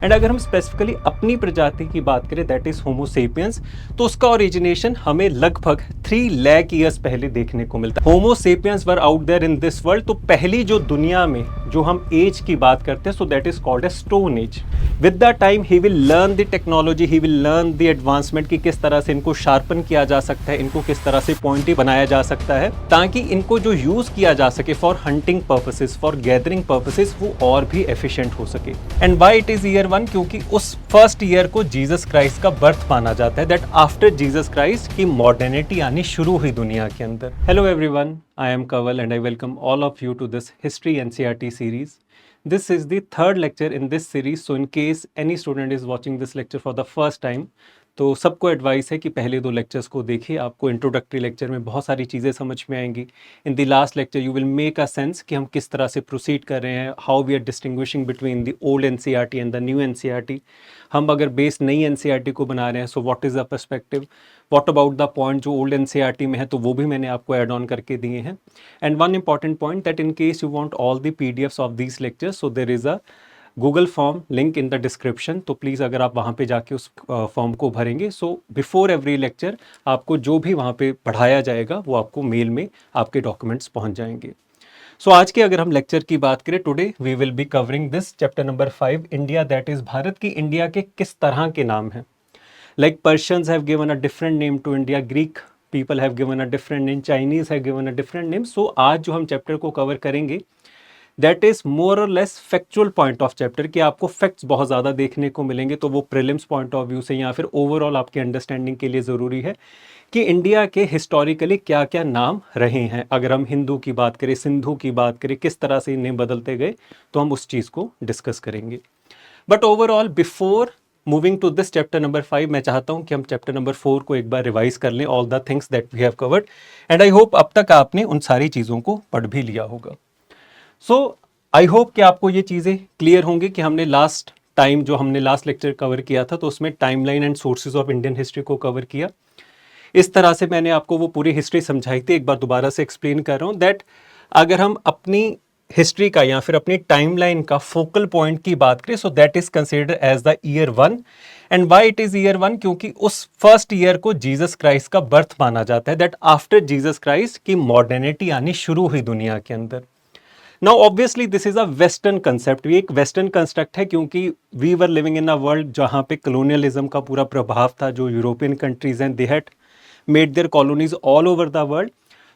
And अगर हम specifically अपनी प्रजाति की बात करें दैट इज होमो सेपियंस, तो उसका ओरिजिनेशन हमें लगभग 3 लाख ईयर्स पहले देखने को मिलता है। Homo sapiens were out there in this world, तो पहली जो दुनिया में जो हम एज की बात करते हैं so that is called a stone as. With the time he will learn the technology, he will learn the advancement कि किस तरह से इनको शार्पन किया जा सकता है, इनको किस तरह से पॉइंटी बनाया जा सकता है ताकि इनको जो यूज किया जा सके for hunting purposes, for gathering purposes, वो और भी एफिशिएंट हो सके। And why it is year 1, क्योंकि उस फर्स्ट ईयर को जीसस क्राइस्ट का बर्थ माना जाता है, दैट आफ्टर जीसस क्राइस्ट की मॉडर्निटी आनी शुरू हुई दुनिया के अंदर। Hello everyone, I am Kanwal and I welcome all of you to this History NCERT series. This is the third lecture in this series, so in case any student is watching this lecture for the first time, तो सबको advice है कि पहले 2 lectures को देखिए। आपको introductory lecture में बहुत सारी चीज़ें समझ में आएंगी। In the last lecture you will make a sense कि हम किस तरह से प्रोसीड कर रहे हैं, how we are distinguishing between the old NCERT and the new NCERT। हम अगर बेस नई NCERT को बना रहे हैं so what is the perspective, what about the point जो ओल्ड NCERT में है, तो वो भी मैंने आपको ऐड ऑन करके दिए हैं। And one important point that in case you want all the PDFs of these lectures, so there is a Google form link in the description, तो प्लीज़ अगर आप वहाँ पे जाके उस फॉर्म को भरेंगे सो बिफोर एवरी लेक्चर आपको जो भी वहाँ पे पढ़ाया जाएगा वो आपको मेल में आपके डॉक्यूमेंट्स पहुँच जाएंगे। सो आज के अगर हम लेक्चर की बात करें, today we will be covering this chapter number 5, India, that is Bharat की इंडिया के किस तरह के नाम हैं। Like Persians have given a different name to India, Greek people have given a different name, Chinese have given a different name. So आज जो हम चैप्टर को कवर करेंगे दैट इज मोर और less factual point of chapter, कि आपको facts बहुत ज़्यादा देखने को मिलेंगे, तो वो प्रीलिम्स पॉइंट ऑफ व्यू से या फिर ओवरऑल आपकी अंडरस्टैंडिंग के लिए ज़रूरी है कि इंडिया के हिस्टोरिकली क्या क्या नाम रहे हैं। अगर हम हिंदू की बात करें, सिंधु की बात करें, किस तरह से इन्हें बदलते गए, तो हम उस चीज़ को डिस्कस करेंगे। But overall before moving to this chapter number 5, मैं चाहता हूं कि हम चैप्टर नंबर 4 को एक बार रिवाइज कर लें, all the things that we have covered, and I hope अब तक आपने उन सारी चीज़ों को पढ़ भी लिया होगा। सो आई होप कि आपको ये चीज़ें क्लियर होंगी कि हमने लास्ट टाइम जो हमने लास्ट लेक्चर कवर किया था तो उसमें timeline and sources of Indian history को कवर किया। इस तरह से मैंने आपको वो पूरी हिस्ट्री समझाई थी। एक बार दोबारा से एक्सप्लेन कर रहा हूँ दैट अगर हम अपनी हिस्ट्री का या फिर अपनी टाइमलाइन का फोकल पॉइंट की बात करें so that is considered as the year 1। And why it is year 1, क्योंकि उस फर्स्ट ईयर को जीसस क्राइस्ट का बर्थ माना जाता है, दैट आफ्टर जीसस क्राइस्ट की मॉडर्निटी आनी शुरू हुई दुनिया के अंदर। Now obviously this is a western concept, ये एक वेस्टर्न कंस्ट्रक्ट है, क्योंकि we were living in a world जहाँ पे कलोनियलिज्म का पूरा प्रभाव था। जो यूरोपियन कंट्रीज हैं they had made their colonies all over the world.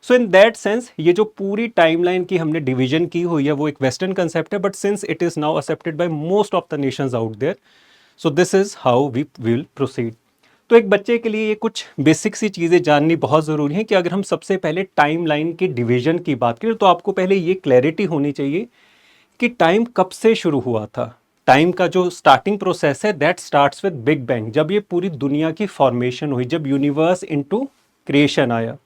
So in that sense ये जो पूरी टाइमलाइन की हमने डिवीजन की हुई है वो एक वेस्टर्न कंसेप्ट है, but since it is now accepted by most of the nations out there, so this is how we will proceed. तो एक बच्चे के लिए ये कुछ बेसिक सी चीज़ें जाननी बहुत ज़रूरी है कि अगर हम सबसे पहले टाइम लाइन की डिवीजन की बात करें तो आपको पहले ये क्लैरिटी होनी चाहिए कि टाइम कब से शुरू हुआ था। टाइम का जो स्टार्टिंग प्रोसेस है that starts with big bang, जब ये पूरी दुनिया की फॉर्मेशन हुई, जब यूनिवर्स इनटू क्रिएशन आया।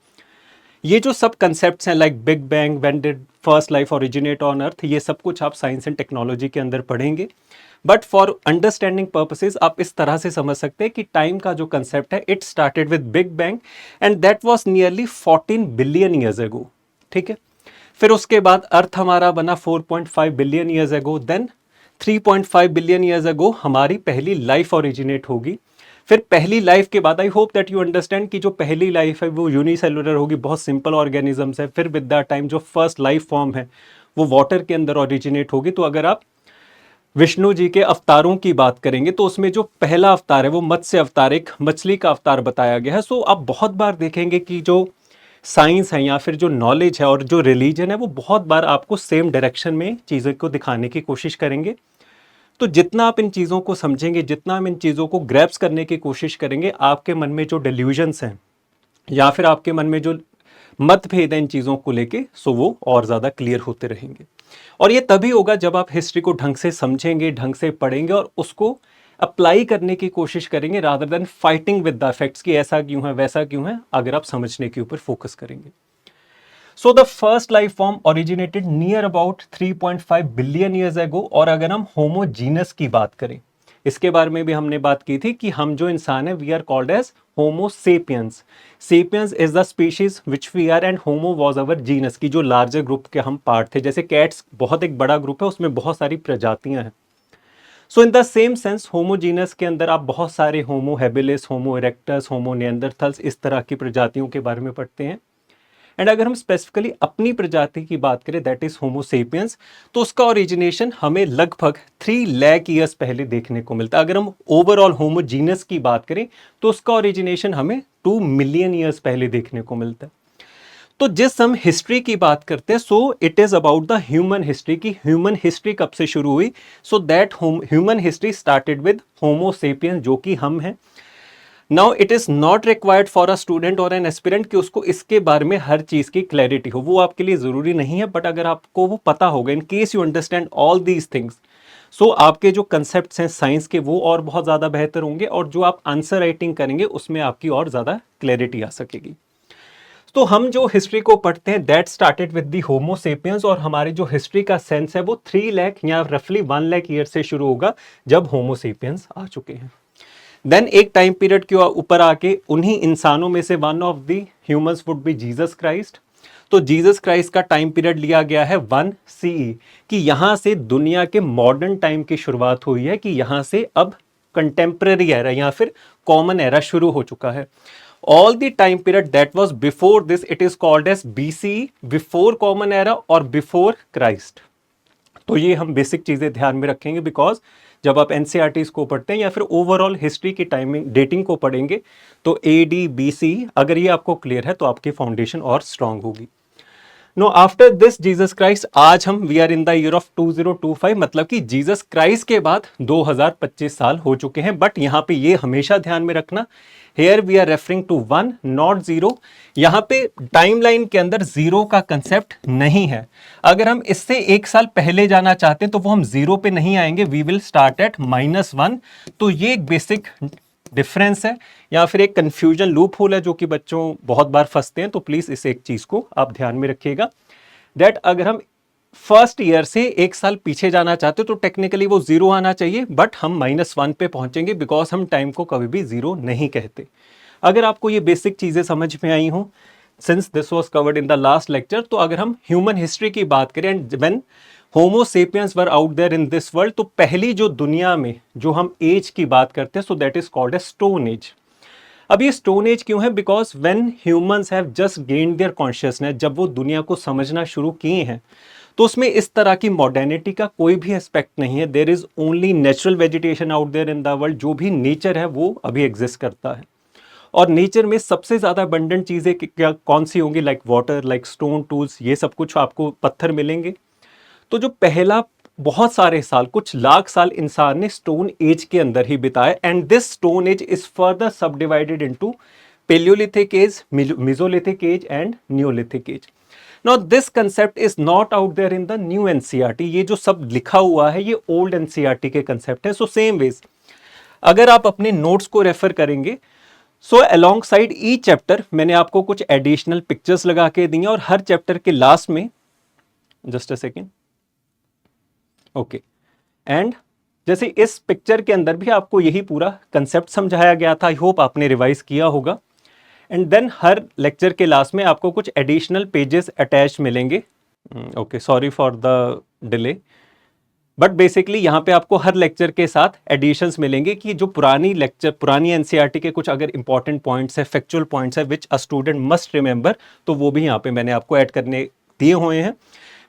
ये जो सब कंसेप्ट्स हैं like big bang, when did first life originate on earth, ये सब कुछ आप साइंस एंड टेक्नोलॉजी के अंदर पढ़ेंगे। बट फॉर अंडरस्टैंडिंग पर्पसेस आप इस तरह से समझ सकते हैं कि टाइम का जो कंसेप्ट है it started with big bang and that was nearly 14 billion years एगो। ठीक है, फिर उसके बाद अर्थ हमारा बना 4.5 billion years ago, then 3.5 billion years ago हमारी पहली लाइफ ओरिजिनेट होगी। फिर पहली लाइफ के बाद आई होप दैट यू अंडरस्टैंड कि जो पहली लाइफ है वो यूनिसेलुलर होगी, बहुत सिंपल ऑर्गेनिजम्स है। फिर विद द टाइम जो फर्स्ट लाइफ फॉर्म है वो वाटर के अंदर ओरिजिनेट होगी। तो अगर आप विष्णु जी के अवतारों की बात करेंगे तो उसमें जो पहला अवतार है वो मत्स्य अवतार, एक मछली का अवतार बताया गया है। सो आप बहुत बार देखेंगे कि जो साइंस है या फिर जो नॉलेज है और जो रिलीजन है वो बहुत बार आपको सेम डायरेक्शन में चीज़ों को दिखाने की कोशिश करेंगे। तो जितना आप इन चीज़ों को समझेंगे, जितना हम इन चीज़ों को ग्रैप्स करने की कोशिश करेंगे, आपके मन में जो डेल्यूजन्स हैं या फिर आपके मन में जो मतभेद है इन चीज़ों को लेके, सो वो और ज़्यादा क्लियर होते रहेंगे। और ये तभी होगा जब आप हिस्ट्री को ढंग से समझेंगे, ढंग से पढ़ेंगे और उसको अप्लाई करने की कोशिश करेंगे, rather than fighting with the facts कि ऐसा क्यों है वैसा क्यों है, अगर आप समझने के ऊपर फोकस करेंगे। सो the first life form originated near about 3.5 billion years एगो। और अगर हम होमोजीनस की बात करें, इसके बारे में भी हमने बात की थी कि हम जो इंसान है we are called as homo sapiens. Sapiens is the species which we are and homo was our genus, की जो लार्जर ग्रुप के हम पार्ट थे। जैसे कैट्स बहुत एक बड़ा ग्रुप है, उसमें बहुत सारी प्रजातियां हैं। So in the same sense homo genus के अंदर आप बहुत सारे homo habilis, homo erectus, homo neanderthals इस तरह की प्रजातियों के बारे में पढ़ते हैं। एंड अगर हम स्पेसिफिकली अपनी प्रजाति की बात करें दैट इज होमो सेपियंस, तो उसका ओरिजिनेशन हमें लगभग 3 लाख ईयर्स पहले देखने को मिलता है। अगर हम ओवरऑल होमोजीनस की बात करें तो उसका ओरिजिनेशन हमें 2 मिलियन ईयर्स पहले देखने को मिलता है। तो जिस हम हिस्ट्री की बात करते हैं, so it is about the human history की ह्यूमन हिस्ट्री कब से शुरू हुई। So that human history started with homo sapiens, जो कि हम हैं। Now it is not required for a student और एन एस्पिरेंट कि उसको इसके बारे में हर चीज की क्लैरिटी हो, वो आपके लिए जरूरी नहीं है। बट अगर आपको वो पता होगा, in case you understand all these things, so आपके जो कंसेप्ट्स हैं साइंस के वो और बहुत ज़्यादा बेहतर होंगे, और जो आप आंसर राइटिंग करेंगे उसमें आपकी और ज़्यादा क्लैरिटी आ सकेगी। तो हम जो हिस्ट्री को पढ़ते हैं that started with the homo sapiens, और हमारी जो हिस्ट्री का सेंस है वो 3 लाख या रफली 1 लाख ईयर से शुरू होगा जब होमो सेपियंस आ चुके हैं। देन एक टाइम पीरियड के ऊपर आके उन्हीं इंसानों में से one of the humans would be Jesus Christ. तो जीसस क्राइस्ट का टाइम पीरियड लिया गया है 1 CE, कि यहां से दुनिया के मॉडर्न टाइम की शुरुआत हुई है, कि यहां से अब कंटेम्पररी एरा या फिर कॉमन एरा शुरू हो चुका है। All the time period that was before this it is called as BCE, before common era or before Christ. तो ये हम बेसिक चीजें ध्यान में रखेंगे, बिकॉज जब आप एनसीईआरटीज को पढ़ते हैं या फिर ओवरऑल हिस्ट्री की टाइमिंग डेटिंग को पढ़ेंगे तो AD BC, अगर ये आपको क्लियर है तो आपकी फाउंडेशन और स्ट्रांग होगी। No after this Jesus Christ, आज हम we are in the year of 2025, मतलब कि जीसस क्राइस्ट के बाद 2025 साल हो चुके हैं। बट यहाँ पे ये हमेशा ध्यान में रखना, here we are referring to 1 not 0। यहाँ पे टाइमलाइन के अंदर जीरो का कंसेप्ट नहीं है। अगर हम इससे एक साल पहले जाना चाहते हैं तो वो हम जीरो पे नहीं आएंगे, वी विल स्टार्ट एट -1। तो ये एक बेसिक डिफरेंस है या फिर एक कंफ्यूजन लूप होल है जो कि बच्चों बहुत बार फंसते हैं। तो प्लीज इस एक चीज को आप ध्यान में रखिएगा दैट अगर हम फर्स्ट ईयर से एक साल पीछे जाना चाहते हो तो टेक्निकली वो जीरो आना चाहिए, बट हम -1 पे पहुंचेंगे बिकॉज हम टाइम को कभी भी जीरो नहीं कहते। अगर आपको ये बेसिक चीजें समझ में आई हो, since this was covered in the last lecture, तो अगर हम ह्यूमन हिस्ट्री की बात करें and when homo sapiens were out there in this world, तो पहली जो दुनिया में जो हम एज की बात करते हैं so that is called a stone age. अब ये स्टोन एज क्यों है? Because when humans have just gained their consciousness, जब वो दुनिया को समझना शुरू किए हैं तो उसमें इस तरह की मॉडर्निटी का कोई भी एस्पेक्ट नहीं है। There is only natural vegetation out there in the world. जो भी नेचर है वो अभी एग्जिस्ट करता है, और नेचर में सबसे ज़्यादा अबंडेंट चीज़ें क्या कौन सी होंगी? Like water, like stone tools, ये सब कुछ आपको पत्थर मिलेंगे। तो जो पहला बहुत सारे साल, कुछ लाख साल इंसान ने स्टोन एज के अंदर ही बिताए, and this stone age is further subdivided into paleolithic age, mesolithic age and neolithic age. Now this concept is not out there in the new NCERT. ये जो सब लिखा हुआ है ये ओल्ड एनसीईआरटी के कंसेप्ट है। सो सेम वेज अगर आप अपने नोट्स को रेफर करेंगे, so along side each chapter मैंने आपको कुछ एडिशनल पिक्चर्स लगा के दी हैं, और हर चैप्टर के लास्ट में, just a second, okay, and जैसे इस पिक्चर के अंदर भी आपको यही पूरा कंसेप्ट समझाया गया था। आई होप आपने रिवाइज किया होगा। एंड देन हर लेक्चर के लास्ट में आपको कुछ एडिशनल पेजेस अटैच मिलेंगे। Okay, sorry for the delay, but basically यहाँ पे आपको हर लेक्चर के साथ एडिशंस मिलेंगे कि जो पुरानी एनसीईआरटी के कुछ अगर इंपॉर्टेंट पॉइंट्स है, फैक्चुअल पॉइंट्स है विच अ स्टूडेंट मस्ट रिमेंबर, तो वो भी यहाँ पे मैंने आपको ऐड करने दिए हुए हैं।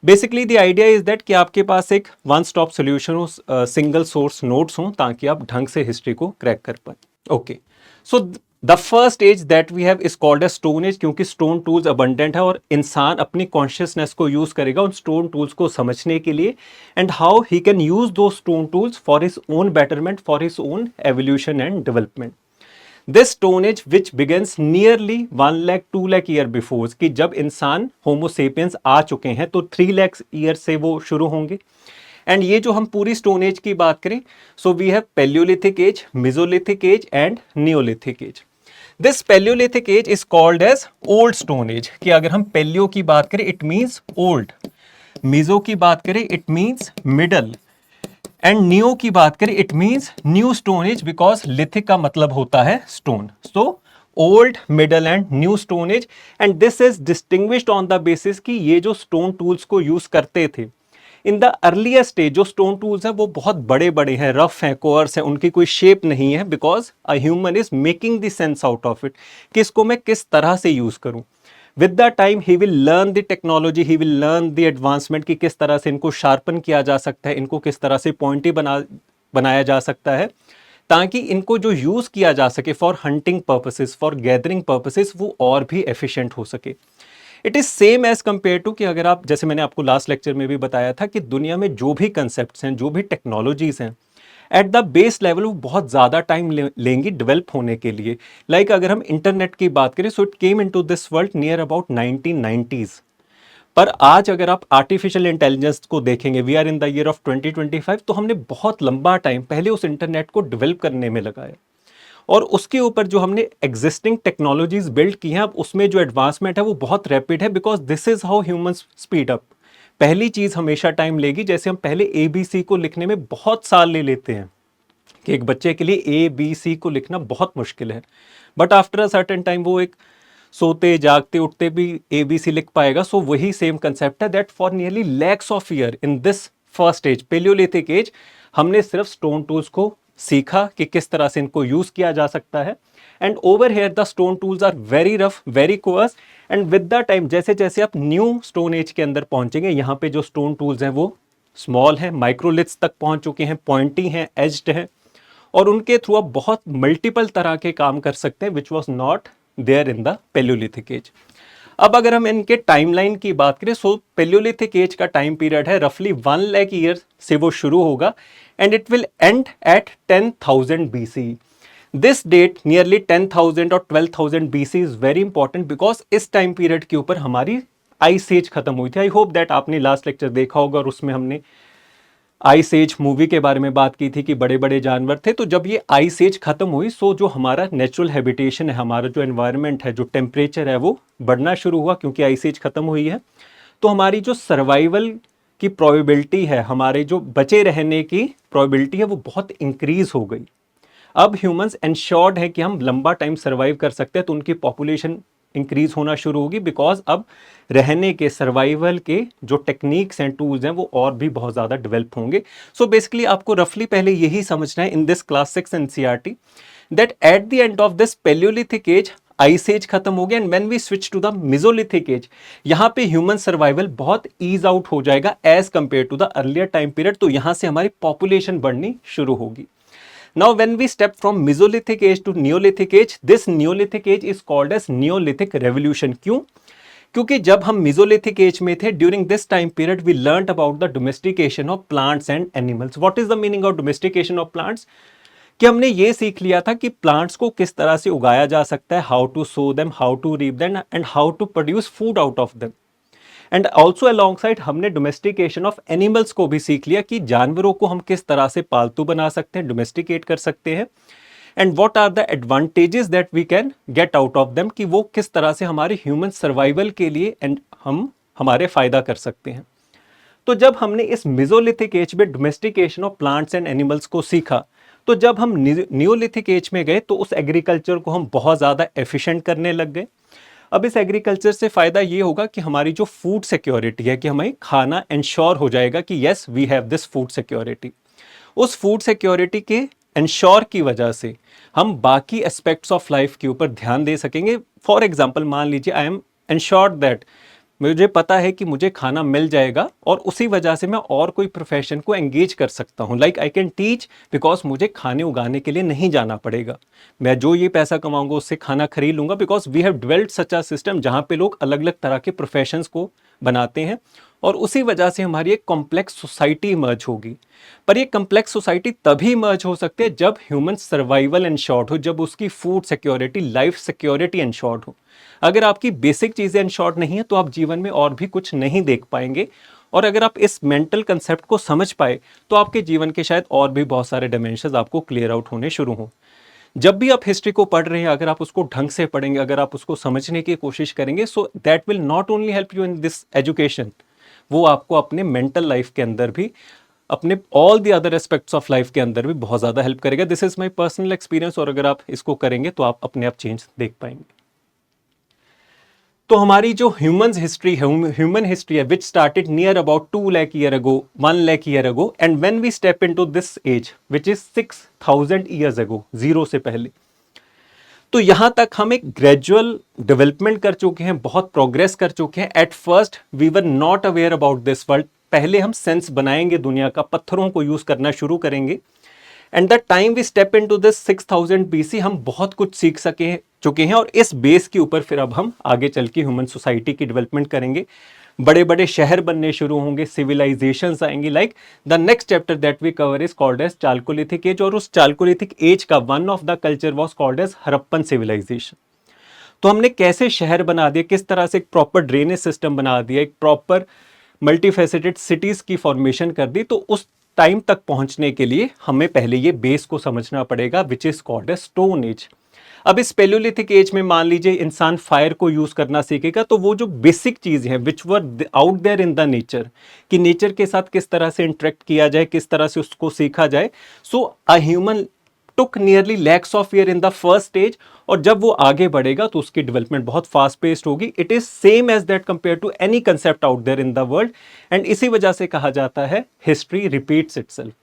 Basically the idea is that कि आपके पास एक वन स्टॉप सोल्यूशन हो, सिंगल सोर्स नोट्स हो, ताकि आप ढंग से हिस्ट्री को क्रैक कर पाए। Okay, so the first age that we have is called a stone age, क्योंकि स्टोन टूल्स अबंडेंट है और इंसान अपनी कॉन्शियसनेस को यूज करेगा उन स्टोन टूल्स को समझने के लिए, and how he can use those stone tools for his own betterment, for his own evolution and development. This stone age which begins nearly 1 lakh 2 lakh year before, कि जब इंसान होमो सेपियंस आ चुके हैं तो 3 लाख ईयर से वो शुरू होंगे। एंड ये जो हम पूरी स्टोन एज की बात करें, so we have paleolithic age, mesolithic age and neolithic age. This paleolithic age is called as old stone age, कि अगर हम पेलियो की बात करें इट मीन्स ओल्ड, मेसो की बात करें it means middle, and neo की बात करें it means new stone age, because lithic का मतलब होता है stone. So old, middle and new stone age, and this is distinguished on the basis कि ये जो स्टोन टूल्स को यूज करते थे इन द अर्लियर स्टेज जो स्टोन टूल्स हैं वो बहुत बड़े बड़े हैं, रफ हैं, कोअर्स हैं, उनकी कोई शेप नहीं है, because a human is making the sense out of it कि इसको मैं किस तरह से यूज करूं। With the time he will learn the technology, he will learn the advancement कि किस तरह से इनको शार्पन किया जा सकता है, इनको किस तरह से पॉइंटी बनाया जा सकता है, ताकि इनको जो यूज किया जा सके for hunting purposes, for gathering purposes, वो और भी एफिशिएंट हो सके। It is same as compare to कि अगर आप, जैसे मैंने आपको लास्ट लेक्चर में भी बताया था कि दुनिया में जो भी कंसेप्ट्स हैं, जो भी टेक्नोलॉजीज हैं, एट द बेस लेवल वो बहुत ज़्यादा टाइम लेंगी डेवलप होने के लिए। लाइक अगर हम इंटरनेट की बात करें, so it came into this world near about 1990s। पर आज अगर आप आर्टिफिशियल इंटेलिजेंस को देखेंगे, we are in the year of 2025, तो हमने बहुत लंबा टाइम पहले उस इंटरनेट को डेवलप करने में लगाया, और उसके ऊपर जो हमने एग्जिस्टिंग टेक्नोलॉजीज बिल्ड की हैं, अब उसमें जो एडवांसमेंट है वो बहुत रैपिड है, because this is how humans speed up. पहली चीज हमेशा टाइम लेगी, जैसे हम पहले ABC को लिखने में बहुत साल ले लेते हैं कि एक बच्चे के लिए ABC को लिखना बहुत मुश्किल है, but after a certain time वो एक सोते जागते उठते भी ABC लिख पाएगा। सो वही सेम कंसेप्ट है that for nearly lakhs of year in this first age, paleolithic age, हमने सिर्फ स्टोन टूल्स को सीखा कि किस तरह से इनको यूज किया जा सकता है। And over here the stone tools are very rough, very coarse, and with the time जैसे जैसे आप न्यू स्टोन एज के अंदर पहुंचेंगे, यहाँ पे जो स्टोन टूल्स हैं वो स्मॉल हैं, माइक्रोलिथ्स तक पहुंच चुके हैं, पॉइंटी हैं, एज्ड हैं, और उनके थ्रू आप बहुत मल्टीपल तरह के काम कर सकते हैं, which was not there in the paleolithic age. अब अगर हम इनके टाइमलाइन की बात करें, सो पेलियोलिथिक एज का टाइम पीरियड है रफली 1 लाख ईयर से वो शुरू होगा, and it will end at 10,000 BC। This date nearly 10,000 और 12,000 BC is very important, because इस टाइम पीरियड के ऊपर हमारी आइस एज खत्म हुई थी। आई होप दैट आपने लास्ट लेक्चर देखा होगा, और उसमें हमने आइस एज मूवी के बारे में बात की थी कि बड़े बड़े जानवर थे। तो जब ये आइस एज खत्म हुई, सो जो हमारा नेचुरल हैबिटेशन है, हमारा जो एनवायरनमेंट है, जो टेम्परेचर है, वो बढ़ना शुरू हुआ, क्योंकि आइस एज खत्म हुई है। तो हमारी जो सर्वाइवल की प्रोबेबिलिटी है, हमारे जो बचे रहने की प्रोबेबिलिटी है, वो बहुत इंक्रीज हो गई। अब ह्यूमंस एंश्योर्ड है कि हम लंबा टाइम सर्वाइव कर सकते हैं, तो उनकी पॉपुलेशन इंक्रीज होना शुरू होगी, बिकॉज अब रहने के, सर्वाइवल के जो टेक्निक्स एंड टूल्स हैं वो और भी बहुत ज़्यादा डेवलप होंगे। सो बेसिकली आपको रफली पहले यही समझना है in this class 6 NCERT that at the end of this paleolithic age ice age खत्म हो गया, and when we switch to the mesolithic age, यहाँ पे ह्यूमन सर्वाइवल बहुत ईज आउट हो जाएगा as compare to the earlier time period. तो यहाँ से हमारी पॉपुलेशन बढ़नी शुरू होगी। Now, when we step from Mesolithic age to Neolithic age, this Neolithic age is called as Neolithic Revolution. क्यों? क्योंकि जब हम Mesolithic age में थे, during this time period, we learnt about the domestication of plants and animals. What is the meaning of domestication of plants? कि हमने ये सीख लिया था कि प्लांट्स को किस तरह से उगाया जा सकता है, how to sow them, how to reap them, and how to produce food out of them. And also alongside हमने डोमेस्टिकेशन ऑफ एनिमल्स को भी सीख लिया कि जानवरों को हम किस तरह से पालतू बना सकते हैं, डोमेस्टिकेट कर सकते हैं, and what are the advantages that we can get out of them, कि वो किस तरह से हमारे ह्यूमन सर्वाइवल के लिए एंड हम हमारे फायदा कर सकते हैं। तो जब हमने इस मेसोलिथिक एज में domestication of plants and animals को सीखा, तो जब हम न्यूलिथिक एज में गए, तो उस एग्रीकल्चर को हम बहुत ज़्यादा एफिशिएंट करने लग गए। अब इस एग्रीकल्चर से फ़ायदा ये होगा कि हमारी जो फूड सिक्योरिटी है, कि हमें खाना इंश्योर हो जाएगा कि yes we have this food security. उस फूड सिक्योरिटी के इंश्योर की वजह से हम बाकी एस्पेक्ट्स ऑफ लाइफ के ऊपर ध्यान दे सकेंगे। फॉर एग्जाम्पल, मान लीजिए आई एम इंश्योर्ड दैट, मुझे पता है कि मुझे खाना मिल जाएगा, और उसी वजह से मैं और कोई प्रोफेशन को एंगेज कर सकता हूँ। Like I can teach, because मुझे खाने उगाने के लिए नहीं जाना पड़ेगा, मैं जो ये पैसा कमाऊंगा उससे खाना खरीद लूंगा, because we have developed such a system जहाँ पे लोग अलग अलग तरह के प्रोफेशंस को बनाते हैं, और उसी वजह से हमारी एक कॉम्प्लेक्स सोसाइटी इमर्ज होगी। पर ये कॉम्प्लेक्स सोसाइटी तभी इमर्ज हो सकती है जब ह्यूमन सर्वाइवल इंश्योर्ड हो, जब उसकी food security, life security insured हो। अगर आपकी बेसिक चीज़ें इंश्योर्ड नहीं है, तो आप जीवन में और भी कुछ नहीं देख पाएंगे। और अगर आप इस मेंटल कंसेप्ट को समझ पाए, तो आपके जीवन के शायद और भी बहुत सारे डायमेंशंस आपको क्लियर आउट होने शुरू हों। जब भी आप हिस्ट्री को पढ़ रहे हैं, अगर आप उसको ढंग से पढ़ेंगे, अगर आप उसको समझने की कोशिश करेंगे, so that will not only help you in this education, वो आपको अपने मेंटल लाइफ के अंदर भी, अपने all the other aspects of life के अंदर भी बहुत ज़्यादा हेल्प करेगा। This is my personal experience, और अगर आप इसको करेंगे तो आप अपने आप चेंज देख पाएंगे। तो हमारी जो ह्यूमन हिस्ट्री है which started near about 2 lakh year ago, 1 lakh year ago, and when we step into this age which is 6000 years ago, zero से पहले, तो यहां तक हम एक ग्रेजुअल डेवलपमेंट कर चुके हैं, बहुत प्रोग्रेस कर चुके हैं. At first we were not aware about this world. पहले हम सेंस बनाएंगे दुनिया का, पत्थरों को यूज करना शुरू करेंगे. And the time we step into this 6000 BC हम बहुत कुछ सीख चुके हैं, और इस बेस के ऊपर फिर अब हम आगे चल के ह्यूमन सोसाइटी की डेवलपमेंट करेंगे. बड़े बड़े शहर बनने शुरू होंगे, सिविलाइजेशंस आएंगी. Like the next chapter that we cover is called as chalcolithic age, और उस चालकोलिथिक एज का one of the culture was called as Harappan civilization. तो हमने कैसे शहर बना दिए, किस तरह से एक प्रॉपर ड्रेनेज सिस्टम बना दिया, एक प्रॉपर मल्टीफेसेटेड सिटीज की फॉर्मेशन कर दी. तो उस टाइम तक पहुंचने के लिए हमें पहले ये बेस को समझना पड़ेगा which is called as stone age. अब इस पेलियोलिथिक एज में मान लीजिए इंसान फायर को यूज करना सीखेगा, तो वो जो बेसिक चीज है which were out there in the nature, कि नेचर के साथ किस तरह से इंटरेक्ट किया जाए, किस तरह से उसको सीखा जाए. So a human took nearly lakhs of year in the first stage, और जब वो आगे बढ़ेगा तो उसकी डेवलपमेंट बहुत फास्ट पेस्ड होगी. It is same as that compare to any concept out there in the world, and इसी वजह से कहा जाता है history repeats itself.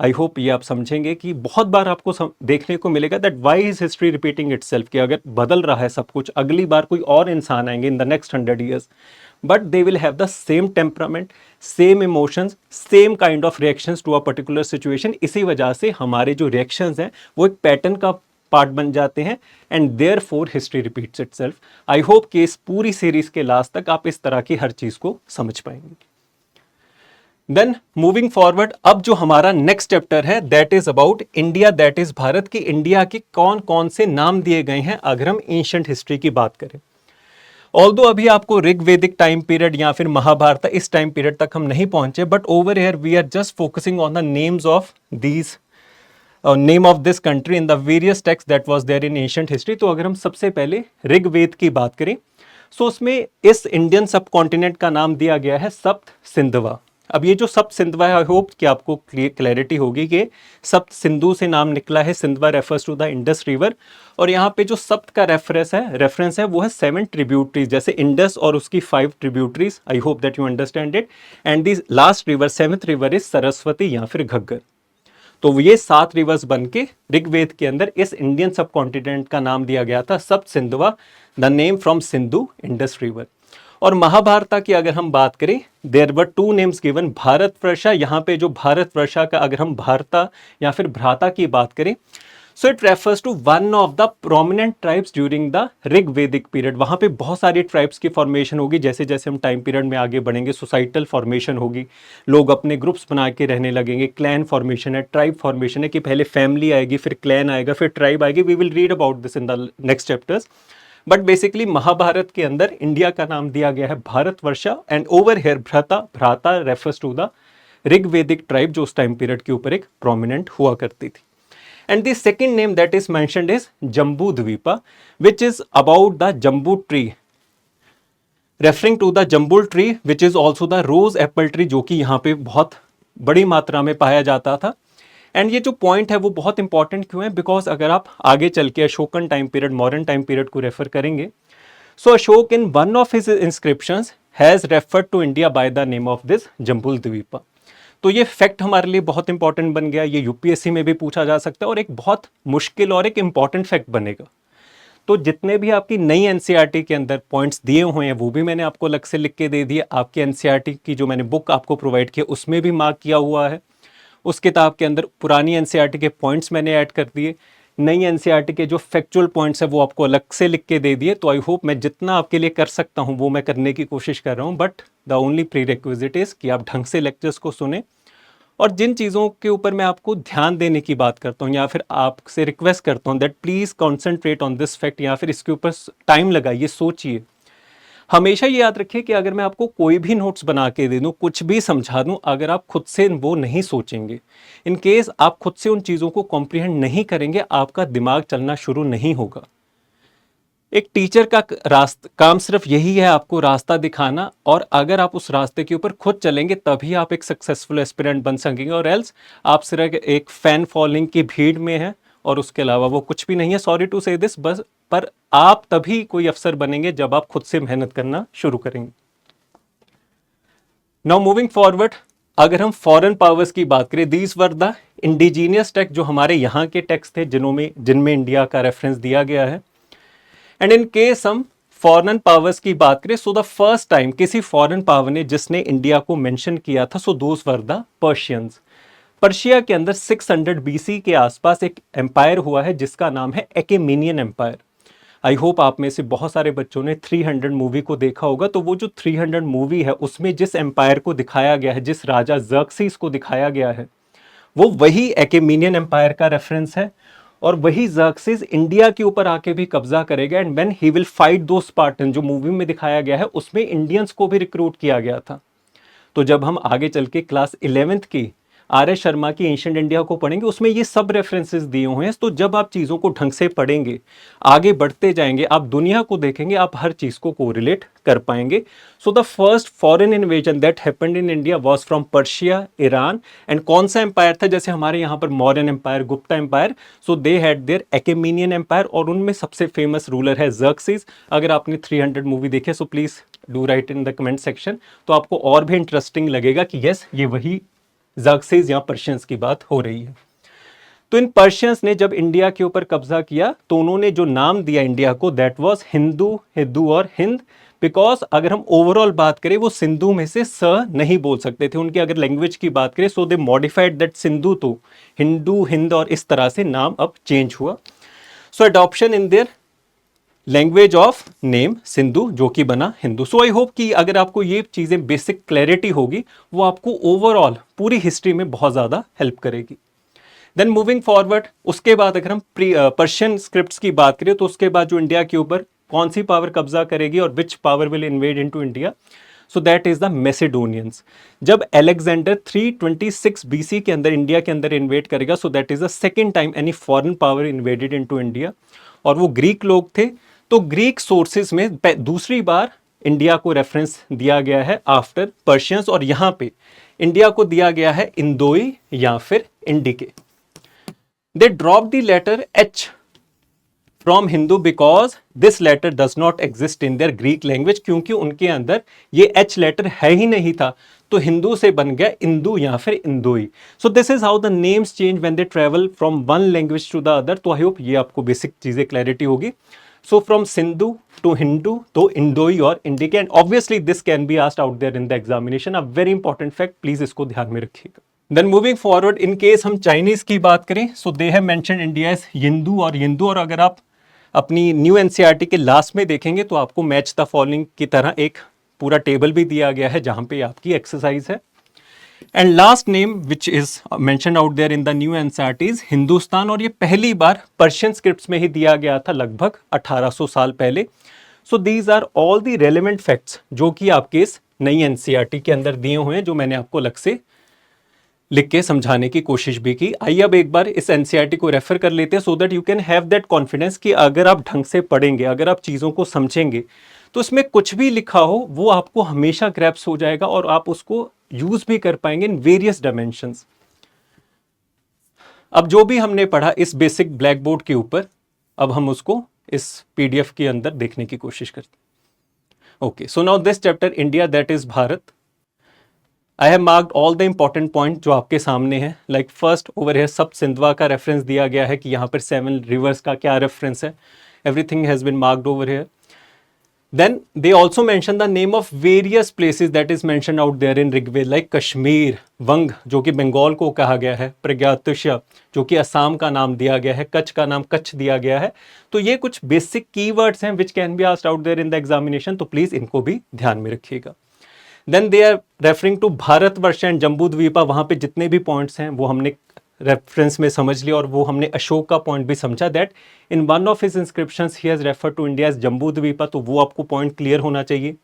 I hope ये आप समझेंगे कि बहुत बार आपको देखने को मिलेगा that why is history repeating itself, कि अगर बदल रहा है सब कुछ, अगली बार कोई और इंसान आएंगे in the next 100 years, but they will have the same temperament, same emotions, same kind of reactions to a particular situation. इसी वजह से हमारे जो रिएक्शंस हैं वो एक पैटर्न का पार्ट बन जाते हैं, and therefore history repeats itself. I hope कि इस पूरी सीरीज के लास्ट तक आप इस तरह की हर चीज को समझ पाएंगे. देन मूविंग फॉरवर्ड, अब जो हमारा नेक्स्ट चैप्टर है that is about India, that is Bharat की. इंडिया के कौन कौन से नाम दिए गए हैं अगर हम एंशिएंट हिस्ट्री की बात करें. ऑल्दो अभी आपको ऋग्वेदिक टाइम पीरियड या फिर महाभारत इस टाइम पीरियड तक हम नहीं पहुंचे, but over here we are just focusing on the names of these name of this country in the various text that was there in ancient history. तो अगर हम सबसे पहले ऋग्वेद की बात करें, सो उसमें इस इंडियन सब कॉन्टिनेंट का नाम दिया गया है सप्त सिंधवा. अब ये जो सप्त सिंधवा है, आई होप कि आपको क्लैरिटी होगी कि सप्त सिंधु से नाम निकला है. Sindhava refers to the Indus river, और यहाँ पे जो सप्त का रेफरेंस है वो है 7 ट्रिब्यूटरीज, जैसे इंडस और उसकी 5 tributaries. I hope that you understand it. And the last river, 7th river is Saraswati या फिर घग्गर. तो ये 7 रिवर्स बन के ऋग्वेद के अंदर इस इंडियन सब कॉन्टिनेंट का नाम दिया गया था सप्त Sendhwa, the name from Sindhu Indus river. और महाभारत की अगर हम बात करें, देयर वर 2 नेम्स गिवन, भारतवर्षा. यहाँ पे जो भारतवर्षा का अगर हम भारता या फिर भ्राता की बात करें, so it refers to one of the prominent tribes during the Rigvedic period. वहाँ पे बहुत सारी ट्राइब्स की फॉर्मेशन होगी. जैसे जैसे हम टाइम पीरियड में आगे बढ़ेंगे सोसाइटल फॉर्मेशन होगी, लोग अपने ग्रुप्स बना के रहने लगेंगे. क्लैन फॉर्मेशन है, ट्राइब फॉर्मेशन है, कि पहले फैमिली आएगी, फिर क्लैन आएगा, फिर ट्राइब आएगी. We will read about this in the next chapters. But basically Mahabharata के अंदर इंडिया का नाम दिया गया है Bharatvarsha, and over here Bharata refers to the Rigvedic tribe जो उस टाइम पीरियड के ऊपर एक प्रोमिनेंट हुआ करती थी. And the second name that is mentioned is Jambu Dwipa, which is about the Jambu tree, referring to the jambul tree which is also the rose apple tree, जो कि यहाँ पे बहुत बड़ी मात्रा में पाया जाता था. एंड ये जो पॉइंट है वो बहुत इंपॉर्टेंट क्यों है, बिकॉज अगर आप आगे चल के Ashokan time period, modern time period को रेफर करेंगे, so Ashoka in one of his inscriptions has referred to India by the name of this Jambul Dwipa. तो ये फैक्ट हमारे लिए बहुत इंपॉर्टेंट बन गया. ये यूपीएससी में भी पूछा जा सकता है और एक बहुत मुश्किल और एक इंपॉर्टेंट फैक्ट बनेगा. तो जितने भी आपकी नई एनसीईआरटी के अंदर पॉइंट्स दिए हुए हैं वो भी मैंने आपको अलग से लिख के दे दिए. आपके एनसीईआरटी की जो मैंने बुक आपको प्रोवाइड किया उसमें भी मार्क किया हुआ है. उस किताब के अंदर पुरानी एनसीईआरटी के पॉइंट्स मैंने ऐड कर दिए. नई एनसीईआरटी के जो फैक्चुअल पॉइंट्स है वो आपको अलग से लिख के दे दिए. तो आई होप मैं जितना आपके लिए कर सकता हूँ वो मैं करने की कोशिश कर रहा हूँ. But the only pre requisite is कि आप ढंग से लेक्चर्स को सुने, और जिन चीज़ों के ऊपर मैं आपको ध्यान देने की बात करता हूँ या फिर आपसे रिक्वेस्ट करता हूँ that please concentrate on this fact, या फिर इसके ऊपर टाइम लगाइए, सोचिए. हमेशा ये याद रखिए कि अगर मैं आपको कोई भी नोट्स बना के दे दूँ, कुछ भी समझा दूँ, अगर आप खुद से वो नहीं सोचेंगे, इन केस आप खुद से उन चीज़ों को कॉम्प्रिहेंड नहीं करेंगे, आपका दिमाग चलना शुरू नहीं होगा. एक टीचर का काम सिर्फ यही है, आपको रास्ता दिखाना, और अगर आप उस रास्ते के ऊपर खुद चलेंगे तभी आप एक सक्सेसफुल एस्पिरेंट बन सकेंगे. और एल्स आप सिर्फ एक फैन फॉलोइंग की भीड़ में हैं और उसके अलावा वो कुछ भी नहीं है. सॉरी टू से दिस, बस पर आप तभी कोई अफसर बनेंगे जब आप खुद से मेहनत करना शुरू करेंगे। नाउ मूविंग फॉरवर्ड, अगर हम फॉरेन पावर्स की बात करें, these were the indigenous tax, जो हमारे यहाँ के टैक्स थे जिनमें इंडिया का रेफरेंस दिया गया है। एंड इन केस हम फॉरेन पावर्स की बात करें, सो द फर्स्ट टाइम किसी फॉरेन पावर ने जिसने इंडिया को मेंशन किया था, सो दोस वर द पर्शियंस। पर्शिया के अंदर 600 बीसी के आसपास एक एम्पायर हुआ है जिसका नाम है एकेमेनियन एम्पायर। आई होप आप में से बहुत सारे बच्चों ने 300 मूवी को देखा होगा। तो वो जो 300 मूवी है उसमें जिस एम्पायर को दिखाया गया है, जिस राजा जर्क्सिस को दिखाया गया है, वो वही एकेमेनियन एम्पायर का रेफरेंस है। और वही जर्क्सिस इंडिया के ऊपर आके भी कब्जा करेगा। And when he will fight दो स्पार्टन, जो मूवी में दिखाया गया है उसमें इंडियंस को भी रिक्रूट किया गया था। तो जब हम आगे चल के क्लास 11th की आर एस शर्मा की एंशिएंट इंडिया को पढ़ेंगे, उसमें ये सब रेफरेंसेस दिए हुए हैं। तो जब आप चीज़ों को ढंग से पढ़ेंगे, आगे बढ़ते जाएंगे, आप दुनिया को देखेंगे, आप हर चीज़ को कोरिलेट कर पाएंगे। So the first foreign invasion that happened in India was from Persia, Iran. And कौन सा एम्पायर था? जैसे हमारे यहाँ पर Mauryan empire, Gupta empire, so they had their Achaemenian empire, और उनमें सबसे फेमस रूलर है जर्क्सिस। अगर आपने 300 मूवी देखी है, so please do right in the comment section, तो आपको और भी इंटरेस्टिंग लगेगा कि यस, ये वही जर्क्सिस या पर्शियंस की बात हो रही है। तो इन पर्शियंस ने जब इंडिया के ऊपर कब्जा किया, तो उन्होंने जो नाम दिया इंडिया को, दैट वाज हिंदू, हिंदू और हिंद। बिकॉज अगर हम ओवरऑल बात करें, वो सिंधु में से स नहीं बोल सकते थे। उनकी अगर लैंग्वेज की बात करें, so they modified that Sindhu to Hindu, Hind, और इस तरह से नाम अब चेंज हुआ। So adoption in their language of name Sindhu, जो कि बना हिंदू। सो आई होप कि अगर आपको ये चीज़ें बेसिक क्लैरिटी होगी, वो आपको ओवरऑल पूरी हिस्ट्री में बहुत ज़्यादा हेल्प करेगी। देन मूविंग फॉरवर्ड, उसके बाद अगर हम पर्शियन स्क्रिप्ट्स की बात करें, तो उसके बाद जो इंडिया के ऊपर कौन सी पावर कब्जा करेगी और which power will invade into India, so that is the Macedonians. जब अलेक्जेंडर 326 बीसी के अंदर इंडिया के अंदर इन्वेड करेगा, सो that is the second time any foreign power invaded into India, और वो ग्रीक लोग थे। तो ग्रीक सोर्सेज में दूसरी बार इंडिया को रेफरेंस दिया गया है आफ्टर पर्शियंस, और यहां पे इंडिया को दिया गया है इंदोई या फिर Indike. They drop the letter H from Hindu because this letter does not exist in their Greek language, क्योंकि उनके अंदर ये एच लेटर है ही नहीं था। तो हिंदू से बन गया इंदू या फिर Indoi. So this is how the names change when they travel from one language to the other. तो आई होप ये आपको बेसिक चीजें क्लैरिटी होगी। So from Sindhu to Hindu to Indoi और Indike, and obviously this can be asked out there in the examination. A very important fact, please इसको ध्यान में रखिएगा। Then moving forward, in case हम चाइनीज की बात करें, so they have mentioned India as Hindu और हिंदू। और अगर आप अपनी न्यू एनसीईआरटी के लास्ट में देखेंगे, तो आपको मैच द फॉलोइंग की तरह एक पूरा टेबल भी दिया गया है जहां पे आपकी एक्सरसाइज है। And last name which is mention out there in the new NCERT is Hindustan, और ये पहली बार पर्शियन स्क्रिप्ट्स में ही दिया गया था लगभग 1800 साल पहले। So these are all the relevant facts जो कि आपके इस नई एनसीईआरटी के अंदर दिए हुए हैं, जो मैंने आपको अलग से लिख के समझाने की कोशिश भी की। आइए अब एक बार इस एनसीईआरटी को रेफर कर लेते हैं, so that you can have that confidence कि अगर आप ढंग से पढ़ेंगे, अगर आप चीज़ों को समझेंगे, तो इसमें कुछ भी लिखा हो वो आपको हमेशा ग्रैप्स हो जाएगा और आप उसको यूज भी कर पाएंगे इन वेरियस डायमेंशंस। अब जो भी हमने पढ़ा इस बेसिक ब्लैक बोर्ड के ऊपर, अब हम उसको इस पीडीएफ के अंदर देखने की कोशिश करते हैं। Okay, so now this chapter India, that is Bharat. I have marked all the important point जो आपके सामने है। लाइक फर्स्ट ओवर है सब सिंधवा का रेफरेंस दिया गया है कि यहाँ पर 7 रिवर्स का क्या रेफरेंस है। Everything has been marked over here. Then they also mention the name of various places that is mentioned out there in Rigved, like Kashmir, Vanga जो कि बंगाल को कहा गया है, प्रज्ञातुष्य जो कि असम का नाम दिया गया है, कच्छ का नाम कच्छ दिया गया है। तो ये कुछ बेसिक कीवर्ड्स हैं which can be asked out there in the examination, तो प्लीज इनको भी ध्यान में रखिएगा। Then they are referring to Bharatvarsha and Jambu Dwipa, वहाँ पे जितने भी पॉइंट्स हैं वो हमने रेफरेंस में समझ लिया, और वो हमने अशोक का पॉइंट भी समझा that in one of his inscriptions he has refer to India as Jambu Dwipa, तो वो आपको पॉइंट क्लियर होना चाहिए।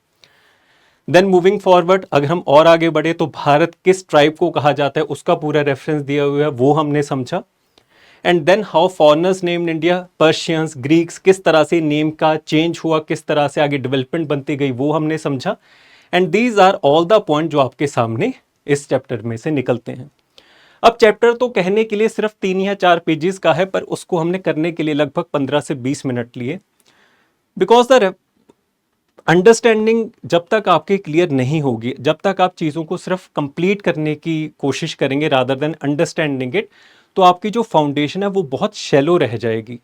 देन मूविंग फॉरवर्ड, अगर हम और आगे बढ़े तो भारत किस ट्राइब को कहा जाता है उसका पूरा रेफरेंस दिया हुआ है, वो हमने समझा। And then how foreigners named India, Persians, Greeks, किस तरह से नेम का चेंज हुआ, किस तरह से आगे डेवलपमेंट बनती गई, वो हमने समझा। And these are all the point जो आपके सामने इस चैप्टर में से निकलते हैं। अब चैप्टर तो कहने के लिए सिर्फ 3 या 4 पेजेस का है, पर उसको हमने करने के लिए लगभग 15 से 20 मिनट लिए। बिकॉज द अंडरस्टैंडिंग जब तक आपकी क्लियर नहीं होगी, जब तक आप चीज़ों को सिर्फ कंप्लीट करने की कोशिश करेंगे रादर देन अंडरस्टैंडिंग इट, तो आपकी जो फाउंडेशन है वो बहुत शैलो रह जाएगी।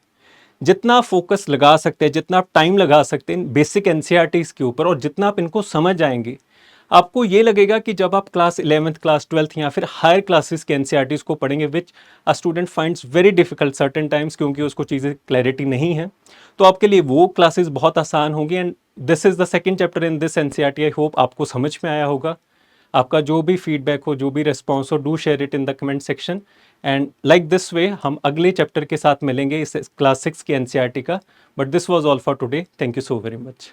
जितना आप फोकस लगा सकते हैं, जितना आप टाइम लगा सकते हैं बेसिक एनसीईआरटीज़ के ऊपर, और जितना आप इनको समझ आएंगे, आपको ये लगेगा कि जब आप क्लास 11th क्लास 12th या फिर हायर क्लासेस के एनसीईआरटीज़ को पढ़ेंगे, which a student finds very difficult certain times, क्योंकि उसको चीज़ें क्लैरिटी नहीं है, तो आपके लिए वो क्लासेस बहुत आसान होंगी। And this is the second chapter in this NCERT. I hope आपको समझ में आया होगा। आपका जो भी फीडबैक हो, जो भी रिस्पॉन्स हो, do share it in the comment section. And like this way हम अगले चैप्टर के साथ मिलेंगे इस क्लास 6 की एनसीईआरटी का। But this was all for today. Thank you so very much.